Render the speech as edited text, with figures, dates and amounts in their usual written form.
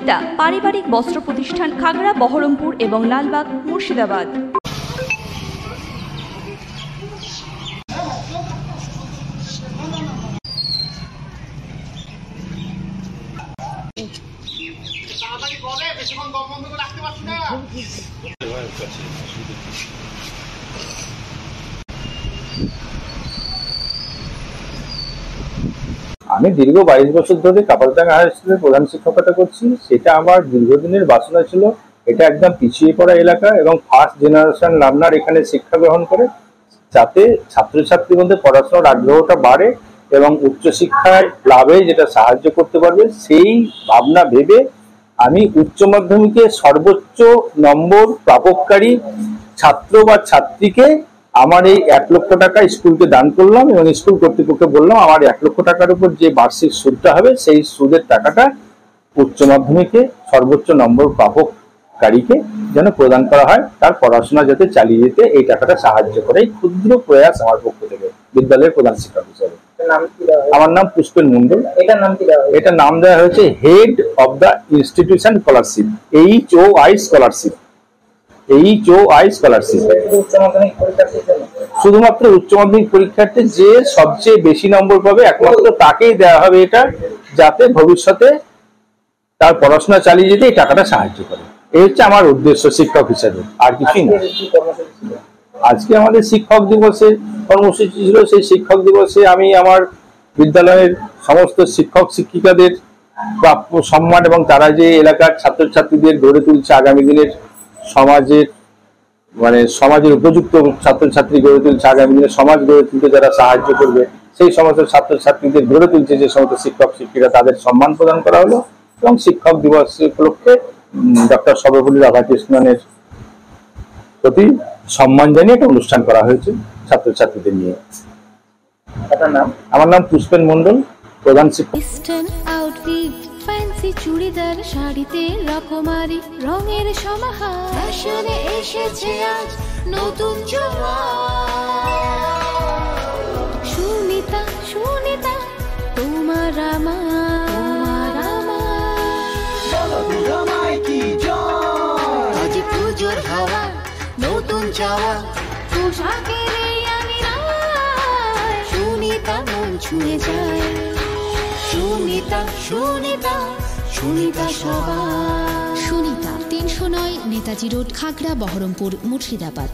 সুনিতা পারিবারিক বস্ত্র প্রতিষ্ঠান, খাগড়া, বহরমপুর এবং লালবাগ, মুর্শিদাবাদ। আমি দীর্ঘ 22 বছর ধরে কাপালডাঙ্গা হাই স্কুলের প্রধান শিক্ষকতা করছি। সেটা আমার দীর্ঘদিনের বাসনা ছিল। এটা একদম পিছিয়ে পড়া এলাকা এবং ফার্স্ট জেনারেশন লার্নার এখানে শিক্ষা গ্রহণ করে, যাতে ছাত্রছাত্রীর মধ্যে পড়াশোনার আগ্রহটা বাড়ে এবং উচ্চশিক্ষায় লাভে যেটা সাহায্য করতে পারবে, সেই ভাবনা ভেবে আমি উচ্চ মাধ্যমিকে সর্বোচ্চ নম্বর প্রাপককারী ছাত্র বা ছাত্রীকে আমার এই 1 লক্ষ টাকা স্কুলকে দান করলাম এবং স্কুল কর্তৃপক্ষকে বললাম আমার 1 লক্ষ টাকার উপর যে বার্ষিক সুদটা হবে সেই সুদের টাকাটা উচ্চ মাধ্যমিকে সর্বোচ্চ নম্বর প্রাপককারীকে যেন প্রদান করা হয়, তার পড়াশোনা যাতে চালিয়ে যেতে এই টাকাটা সাহায্য করে। এই ক্ষুদ্র প্রয়াস আমার পক্ষ থেকে বিদ্যালয়ের প্রধান শিক্ষক হিসেবে। আমার নাম পুষ্পেন মন্ডল। এটা নাম দেওয়া হয়েছে head of the institution scholarship, HOI scholarship. শুধুমাত্র উচ্চ মাধ্যমিক পরীক্ষার্থী যে সবচেয়ে বেশি নম্বর পাবে একমাত্র তাকেই দেওয়া হবে এটা, যাতে ভবিষ্যতে তার পড়াশোনা চালিয়ে যেতে এই টাকাটা সাহায্য করে। এই হচ্ছে আমার উদ্দেশ্য শিক্ষক হিসেবে, আর কিছুই না। আজকে আমাদের শিক্ষক দিবসে কর্মসূচি ছিল। সেই শিক্ষক দিবসে আমি আমার বিদ্যালয়ের সমস্ত শিক্ষক শিক্ষিকাদের প্রাপ্য সম্মান এবং তারা যে এলাকার ছাত্রছাত্রীদের গড়ে তুলছে আগামী দিনের সমাজের উপযুক্ত ছাত্রছাত্রী গড়ে তুলছে, আগামী দিনে সমাজ গড়ে তুলতে যারা সাহায্য করবে, সেই সমস্ত ছাত্রছাত্রীদের গড়ে তুলছে যে সমস্ত শিক্ষক শিক্ষিকা, তাদের সম্মান প্রদান করা হলো। এবং শিক্ষক দিবস উপলক্ষে ডক্টর সর্বপল্লী রাধাকৃষ্ণনের প্রতি সম্মান জানিয়ে একটা অনুষ্ঠান করা হয়েছে ছাত্রছাত্রীদের নিয়ে। আমার নাম পুষ্পেন মন্ডল, প্রধান শিক্ষক। ফ্যান্সি চুড়িদার শাড়িতে রকমারি রঙের সমাহার, ফ্যাশনে এসেছে আজ নতুন সুনিতা, সুনিতা তোমার আজ পুজোর হাওয়া, নতুন চাওয়া পোশাকের আমি সুনিতা মন ছুঁয়ে যায়। সুনিতা, সুনিতা, সুনিতা সবার। সুনিতা 309 নেতাজি রোড, খাগড়া, বহরমপুর, মুর্শিদাবাদ।